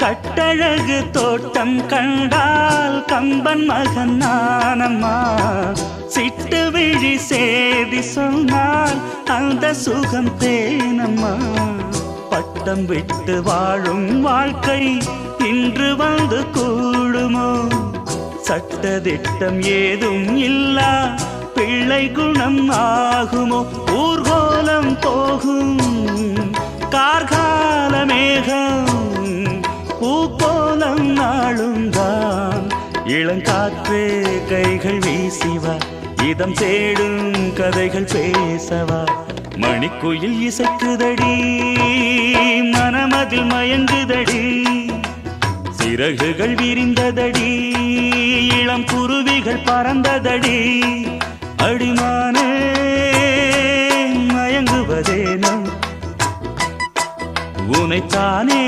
கட்டழகு தோட்டம் கண்டால் கம்பன் மகன் நானம்மா. சிட்டு விழி சேதி சொன்னால் அந்த சுகம் தேனம்மா. பட்டம் விட்டு வாழும் வாழ்க்கை இன்று வந்து கூடுமோ? சட்டதிட்டம் ஏதும் இல்லா பிள்ளை குணம் ஆகுமோ? ஊர்கோலம் போகும் கார்கால மேகம் பூக்கோலம் நாளும் தான். இளங்காற்றே கைகள் வீசிவா, இதம் தேடும் கதைகள் பேசவா. மணிக்குயில் இசைக்குதடி, மனமதில் மயங்குதடி. சிறகுகள் விரிந்ததடி, இளம் குருவிகள் பறந்ததடி. அடிமானே மயங்குவதேனோ, உனைத்தானே